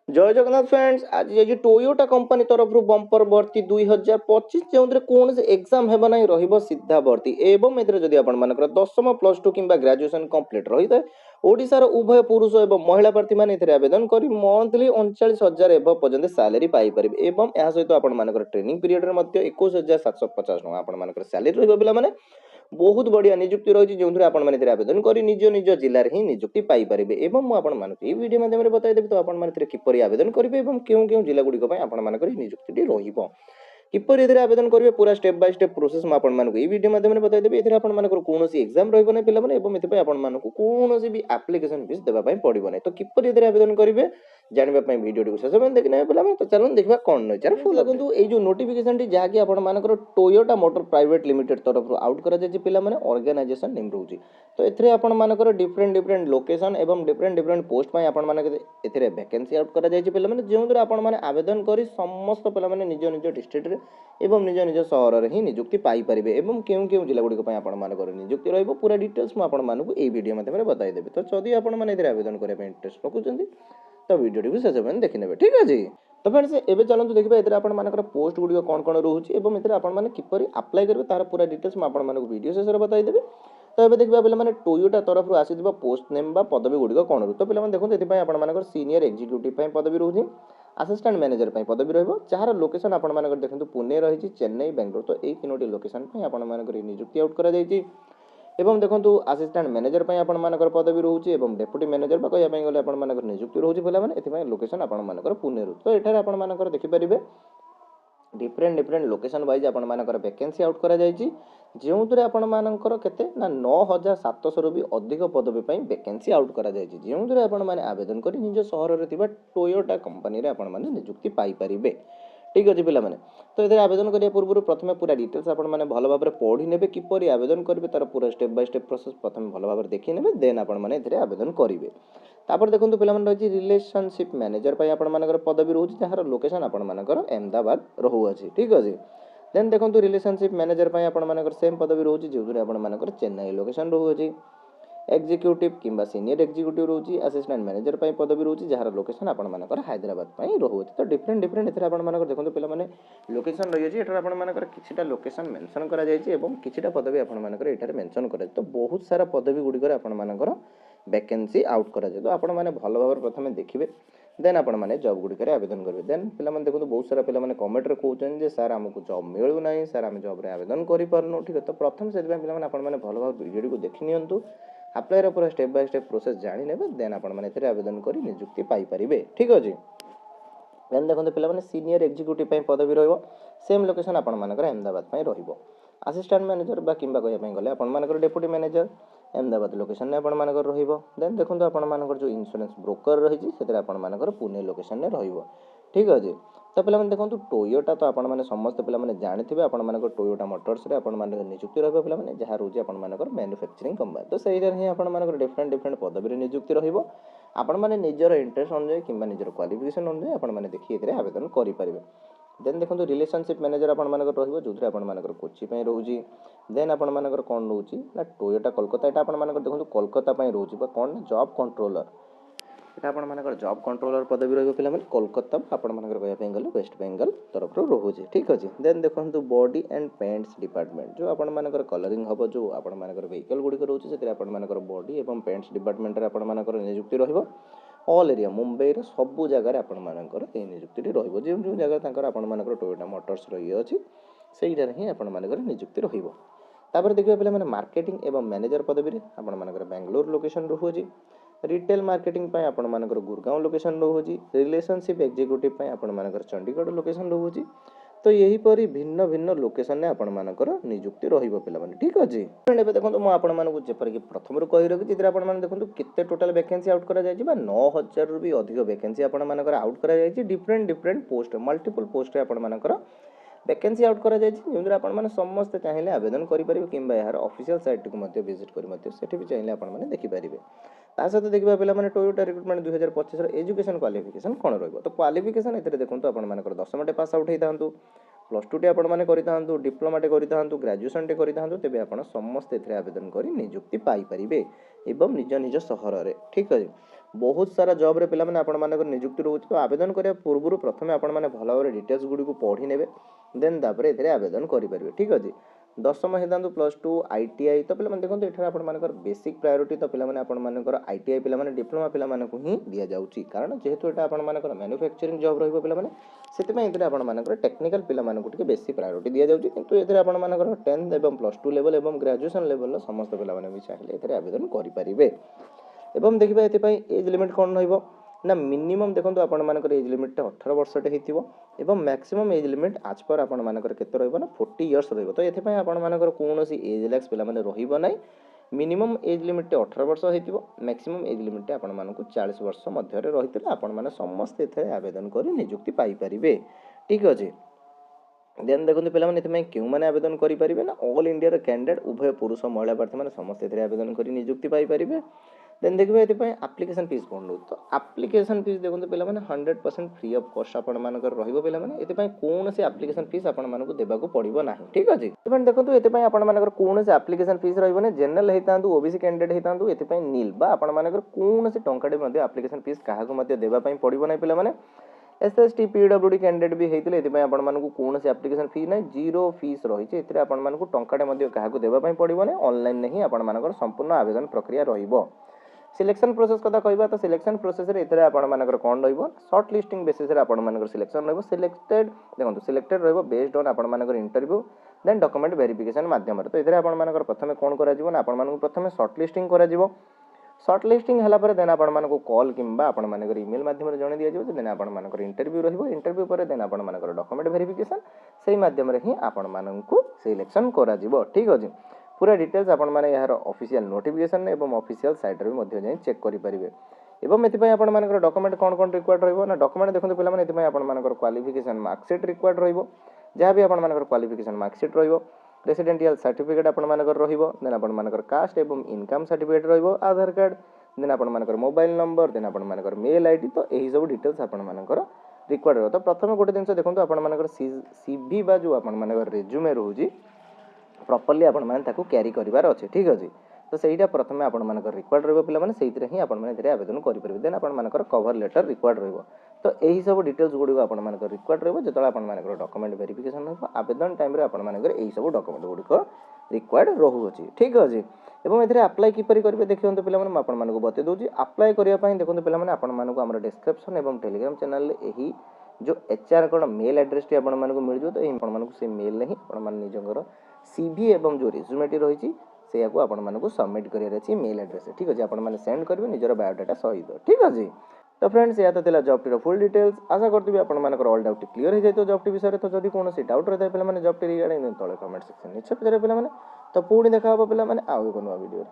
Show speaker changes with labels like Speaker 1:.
Speaker 1: जय जगन्नाथ फ्रेंड्स आज ये टोयोटा कंपनी तरफ बंपर भर्ती 2025 जो कौन से एग्जाम हेबा नहीं रहिबो सीधा भर्ती एवं एथरे जदि आपण मानकर 10th प्लस 2 किंबा ग्रेजुएशन कंप्लीट रही है ओडिशार उभय पुरुष एवं महिला प्रार्थी मैंने आवेदन कर मंथली 39,000 एवं पर्यंत सैलरी पाई परिबे एवं या सहित आपण मानकर ट्रेनिंग पीरियड रे मध्य 21,750 टका आपण मानकर सैलरी रहिबो पिला माने बहुत बढ़िया निजुक्ति रही जो आपने आवेदन कर निज निज जिले में ही निजुक्ति पाइपर एवं मुझे वीडियो माध्यम बताइदेवी तो आपने किपर आवेदन करेंगे और क्यों क्यों जिला गुड़िक आपर निजुक्ति किपर एथिरे आवेदन करेंगे पूरा स्टेप बाय स्टेप प्रोसेस मुझे वीडियो माध्यम बताइदेवी एथिरे आपनकर कौन एग्जाम रहिबो नै पिलामाने एवं एथिपाई आपनमानकु कौन भी एप्लिकेशन फीस देबा पई पड़िबो नै तो किपर एथिरे आवेदन करेंगे जानबा पई वीडियो को शेष में देखने पिलामाने तो चलन देखबा कोन नै चार फुल देखंतु ए जो नोटिफिकेशन टी जाकी आपनमानकर टोयोटा मोटर प्राइवेट लिमिटेड तरफ आउट करा जाय पिलामाने ऑर्गेनाइजेशन नेम रहउची तो एथिरे आपनमानकर डिफरेंट डिफरेंट लोकेशन एवं डिफरेंट डिफरेंट पोस्ट पई आपनमानकर एथिरे वैकेंसी आउट करा जाय पिलामाने जेउंदरे आपनमाने आवेदन करी समस्त पिलामाने निज निज डिस्ट्रिक्ट रे एवं निज निज सहर में ही निजुक्ति पाई परिबे एवं केउ केउ जिला गुड़िक आपण मानकर निजुक्ति रहइबो पूरा डिटेल्स मु आपण मानकु ए वीडियो माध्यम बताई देबे तो जदि आपण माने एथिरे आवेदन करे इंटरेस्ट रखुचंदी तो वीडियो को शेष में देखि नेबे ठीक अछि तो फ्रेंड्स एबे चलंतु देखबा एथिरे आपण मानकर पोस्ट गुड़िक कोन कोन रहउची एवं एथिरे आपण माने किपरि अप्लाई करबे तार पूरा डिटेल्स मु आपण मानकु वीडियो शेष रे बताई देबे तो एबे देखबा पिला माने टोयोटा तरफ आसीथिबा पोस्ट नेम बा पदवी गुड़िक कोन रु तो पिला माने देखो एथि पय आपण मानकर सीनियर एग्जीक्यूटिव पय पदवी रहउची असिस्टेंट मैनेजर पय पदवी रहइबो जहार लोकेशन आपण मानकर देखंतु पुणे रहिछि चेन्नई बेंगलोर तो एई तीनोटी लोकेशन पय आपण मानकर नियुक्ति आउट करा जायछि एवं देखंतु असिस्टेंट मैनेजर पय आपण मानकर पदवी रहउछि एवं डेप्यूटी मैनेजर बा कहिया पय गले आपण मानकर नियुक्ति रहउछि पिला माने एथि पय लोकेशन आपण मानकर पुणे रु तो एठारे आपण मानकर देखि परिबे डिफरेंट डिफरेंट लोकेशन वाइज आपण मानकर वैकेंसी आउट करा जायछि जेउतरे आपण मानकर केते ना 9,700 रु भी अधिक पदवी पय वैकेंसी आउट करा जायछि जेउतरे आपण माने आवेदन करी निज शहर रे थिबा टोयोटा कंपनी रे आपण माने नियुक्ति पाई परिबे ठीक अछि पिला माने तो एथे आवेदन करिया पूर्व प्रथमे पूरा डिटेल्स आपण माने भलो भाबरे पढि नेबे किपरि आवेदन करबे तार पूरा स्टेप बाय स्टेप प्रोसेस प्रथमे भलो भाबरे देखि नेबे देन आपण माने एथे आवेदन करिवे तापर देखंतु पिला माने रहिछि रिलेशनशिप मैनेजर पय आपण मानकर पदवी रहउछि जहार लोकेशन आपण मानकर अहमदाबाद रहउ अछि ठीक अछि देन देखंतु रिलेशनशिप मैनेजर पय आपण मानकर सेम पदवी रहउछि जेउरे आपण मानकर चेन्नई लोकेशन रहउ अछि एग्जीक्यूटिव किंबा सीनियर एग्जीक्यूटिव रहउछि असिस्टेंट मैनेजर पय पदवी रहउछि जहार लोकेशन आपण मानकर हैदराबाद पय रहउ अछि तो डिफरेंट डिफरेंट एथरे आपण मानकर देखंतु पिला माने लोकेशन रहि अछि एठार आपण मानकर किछिटा लोकेशन मेंशन करा जायछि एवं किछिटा पदवी आपण मानकर एठार मेंशन करा तो बहुत सारा पदवी गुडी आपण मानकर वैकेंसी आउट करा जाय तो आपण माने भलो भाबर प्रथमे देखिबे देन आपण माने जॉब गुडी करे आवेदन करबे देन पिला माने देखो बहुत सारा पिला माने कमेंट रे कहउछन जे सर हमकु जॉब मिलु नाही सर हम जॉब रे आवेदन करि परनु ठीक है तो प्रथम से पिला माने आपण माने भलो भाबर वीडियो को देखि नियंतु अप्लाई रे पूरा स्टेप बाय स्टेप प्रोसेस जानि नेबे देन आपण माने एथरे आवेदन करी नियुक्ति पाई परिबे ठीक अछि देन देखो पिला माने सीनियर एग्जीक्यूटिव पय पदवी रहइबो सेम लोकेशन आपण मानकर अहमदाबाद पय रहिबो असिस्टेंट मैनेजर बा किंबा कहिया पय गले आपण मानकर डेप्यूटी मैनेजर अहमदाबाद लोकेशन ने आपण मानकर रहिबो देन देखंतु आपण मानकर जो इंश्योरेंस ब्रोकर रहिछि सेतरे आपण मानकर पुणे लोकेशन ने रहिबो ठीक अछि तो पिला माने देखंतु टोयोटा तो आपण माने समस्त पिला माने जानिथिबे आपण मानकर टोयोटा मोटर्स रे आपण माने नियुक्ति रहबो पिला माने जहा रहउछि आपण मानकर मैन्युफैक्चरिंग कंपनी तो सेही रे ही आपण मानकर डिफरेंट डिफरेंट पदवी रे नियुक्ति रहिबो आपण माने निजर इंटरेस्ट अनुसार किंबा निजर क्वालिफिकेशन अनुसार आपण माने देखि एतरे आवेदन करि परिबे देन देखो रिलेशनशिप मैनेजर आपण मानकर रहइबो जोथरे आपण मानकर कोची पय रहउछि देन आपण मानकर कोन रहउछि ना टोयोटा कोलकाता एटा आपण मानकर देखो कोलकाता पय रहउछि बा कोन जॉब कंट्रोलर एटा आपण मानकर जॉब कंट्रोलर पदवी रहइबो पिला माने कोलकाता आपण मानकर कहिया पय गले वेस्ट बेंगल तरफ रो रहउछि ठीक अछि देन देखंतु बॉडी एंड पेंट्स डिपार्टमेंट जो आपण मानकर कलरिंग हबो जो आपण मानकर व्हीकल गुडी रहउछि सेते आपण मानकर बॉडी एवं पेंट्स डिपार्टमेंट रे आपण मानकर नियुक्ति रहिबो ऑल एरिया मुंबई रे सब जगह रे आपण मानकर ए नियुक्ति रहइबो जे जो जगह तांकर आपण मानकर टोयोटा मोटर्स रहि अछि सेही रे ही आपण मानकर नियुक्ति रहिबो तापर देखिबा पिला माने मार्केटिंग एवं मैनेजर पदवी रे आपण मानकर बेंगलोर लोकेशन रहउछि रिटेल मार्केटिंग पय आपण मानकर गुरगांव लोकेशन रहउछि रिलेशनशिप एग्जीक्यूटिव पय आपण मानकर चंडीगढ़ लोकेशन रहउछि तो यही परी भिन्न भिन्न लोकेशन ने आपण मानकर नियुक्ति रहिबो पिला माने ठीक अछि एबे देखंतु म आपण मानकु जेपर कि प्रथम रु कहि रखि चित्र आपण माने देखंतु केते टोटल वैकेंसी आउट करा जायछि बा 9,000 रु भी अधिक वैकेंसी आपण मानकर आउट करा जायछि different different post multiple post रे आपण मानकर वैकेंसी आउट करा जायछि जेंद्र आपण माने समस्त चाहिले आवेदन करि परिबे किंबा यार ऑफिशियल साइट को मध्ये विजिट करि मध्ये सेठी भी चाहिले आपण माने देखि परिबे ता सहित देखबा पिला माने टोयोटा रिक्रूटमेंट 2025 रो एजुकेशन क्वालिफिकेशन कोन रहइबो तो क्वालिफिकेशन एतरे देखंतु आपण मानकर 10th टे पास आउट हेतांतु प्लस 2 टे आपण माने करितांतु डिप्लोमा टे करितांतु ग्रेजुएशन टे करितांतु तेबे आपण समस्त एथरे आवेदन करी नियुक्ति पाई परिबे एवं निज निज शहर रे ठीक अछि बहुत सारा जॉब रे पिला माने आपण मानकर नियुक्ति रहउछि तो आवेदन करिया पूर्व प्रथमे आपण माने भल भाव डिटेल्स गुडी को पढ़ी नेबे देन तापरे एथिरे आवेदन करि परिबे ठीक अछि। दशम हितांतु +2 आईटीआई तो पिला माने देखंतु एठार आपण मानकर बेसिक प्रायोरिटी तो पिला माने आपण मानकर आईटीआई पिला माने डिप्लोमा पिला माने को ही दिया जाउछि कारण जेहेतु एटा आपण मानकर मैन्युफैक्चरिंग जॉब रहइबो पिला माने सेति पय एथिरे आपण मानकर टेक्निकल पिला माने को टिके बेसी प्रायोरिटी दिया जाउछि किंतु एथिरे आपण मानकर 10th एवं +2 लेवल एवं ग्रेजुएशन लेवल समस्त पिला माने भी चाहिले एथिरे आवेदन करि परिबे। एवं देखिबा एथिपाई एज लिमिट कोन रहइबो ना मिनिमम देखंतु आपण मानकर एज लिमिट 18 वर्षटे हेतिबो एवं मैक्सिमम एज लिमिट आज पर आपण मानकर केते रहइबो ना 40 इयर्स रहइबो तो एथिपाई आपण मानकर कोनोसी एज रिलैक्स पिला माने रहिबो नै मिनिमम एज लिमिट 18 वर्ष हेतिबो मैक्सिमम एज लिमिट आपण मानकु 40 वर्ष मध्य रे रहितले आपण माने समस्त एथे आवेदन करि नियुक्ति पाई परिबे ठीक अछि। देन देखंतु पिला माने एथिपाई केउ माने आवेदन करि परिबे ना ऑल इंडिया रे कैंडिडेट उभय पुरुष महिला प्रार्थी माने समस्त एथे आवेदन करि नियुक्ति पाई परिबे। देन देखिबे एथिपाई एप्लिकेशन फीस कोन तो एप्लिकेशन फीस देखंतु पिला माने 100% फ्री ऑफ कॉस्ट आपण मानकर रहिबो पिला माने एथिपाई कोन से एप्लिकेशन फीस आपण मानकु देबाकू पड़िबो नाही ठीक अछि। एबन देखंतु एथिपाई आपण मानकर कोन से एप्लिकेशन फीस रहिबो ने जनरल हेतांतु ओबीसी कैंडिडेट हेतांतु एथिपाई नील बा आपण मानकर कोन से टंकाडे मध्ये एप्लिकेशन फीस काहाकू मध्ये देबा पई पड़िबो नाही पिला माने एसएसटी पीडब्ल्यूडी कैंडिडेट भी हेतिले एथिपाई आपण मानकु कोन से एप्लिकेशन फी नै जीरो फीस रहिছে एथिरे आपण मानकु टंकाडे मध्ये काहाकू देबा पई पड़िबो नै ऑनलाइन नहीं आपण मानकर संपूर्ण आवेदन प्रक्रिया रहिबो। सिलेक्शन प्रोसेस कथा कहबा तो सिलेक्शन प्रोसेस रे एथरे आपण मानकर कोन रहइबो शॉर्ट लिस्टिंग बेसिस रे आपण मानकर सिलेक्शन रहइबो सिलेक्टेड देखंतु सिलेक्टेड रहइबो बेस्ड ऑन आपण मानकर इंटरव्यू देन डॉक्यूमेंट वेरिफिकेशन माध्यम रे तो एथरे आपण मानकर प्रथमे कोन करा जिवो ना आपण मानकर प्रथमे शॉर्ट लिस्टिंग करा जिवो शॉर्ट लिस्टिंग हला पर देन आपण मानको कॉल किंबा आपण मानकर ईमेल माध्यम रे जणे दिया जिवो देन आपण मानकर इंटरव्यू रहइबो इंटरव्यू पर देन आपण मानकर डॉक्यूमेंट वेरिफिकेशन सेही माध्यम रे ही आपण माननको सिलेक्शन करा जिवो ठीक अछि। पूरा डिटेल्स आपण माने यार ऑफिशियल नोटिफिकेशन एवं ऑफिशियल साइट रे मध्य जाई चेक करि परिबे एवं एति पय आपण मानकर डॉक्यूमेंट कोन कोन रिक्वायर्ड रहइबो ना डॉक्यूमेंट देखंतु पिला माने एति पय आपण मानकर क्वालिफिकेशन मार्कशीट रिक्वायर्ड रहइबो जहा भी आपण मानकर क्वालिफिकेशन मार्कशीट रहइबो रेसिडेंशियल सर्टिफिकेट आपण मानकर रहिबो देन आपण मानकर कास्ट एवं इनकम सर्टिफिकेट रहिबो आधार कार्ड देन आपण मानकर मोबाइल नंबर देन आपण मानकर मेल आईडी तो एही सब डिटेल्स आपण मानकर रिक्वायर्ड रहइबो। तो प्रथम गोटे दिन देखंतु आपण मानकर सीवी बा जो आपण मानकर रिज्यूमे रहउजी प्रॉपर्ली आपण माने ताको कैरी करिवार अछि ठीक अछि। तो सेहीटा प्रथमे आपण मानकर रिक्वायर्ड रहइबो पिला माने सेहितरे ही आपण माने एथिरे आवेदन करि परिबे देन आपण मानकर कवर लेटर रिक्वायर्ड रहइबो तो एही सब डिटेल्स गुडी आपण मानकर रिक्वायर्ड रहइबो जेतला आपण मानकर डॉक्यूमेंट वेरिफिकेशन रहइबो आवेदन टाइम रे आपण मानकर एही सब डॉक्यूमेंट गुडी को रिक्वायर्ड रहउ अछि ठीक अछि। एवं एथिरे अप्लाई किपरि करिवे देखियंतु पिला माने आपण मानको बते दोछि अप्लाई करिया पई देखंतु पिला माने आपण मानको हमर डिस्क्रिप्शन एवं टेलीग्राम चैनल ले एही जो एचआर कोन मेल एड्रेस टी आपण मानको मिल जो तो एही आपण मानको से मेल नहीं आपण मान निजंगर सीवी एवं जो रिज्यूमे टी रहिछि सेया को आपण मानको सबमिट करियर अछि मेल एड्रेस ठीक अछि आपण माने सेंड करबे निजर बायोडाटा सहित ठीक अछि। तो फ्रेंड्स या तो थिला जॉब टी रो फुल डिटेल्स आशा करथि आपण मानकर ऑल डाउट क्लियर हो जाय तो जॉब टी विषय रे तो जदी कोनोसी डाउट रहय पिला माने जॉब टी रिगार्डिंग तळे कमेंट सेक्शन निश्चित करे पिला माने तो पुणी देखा हो पिला माने आउ एको नवा वीडियो।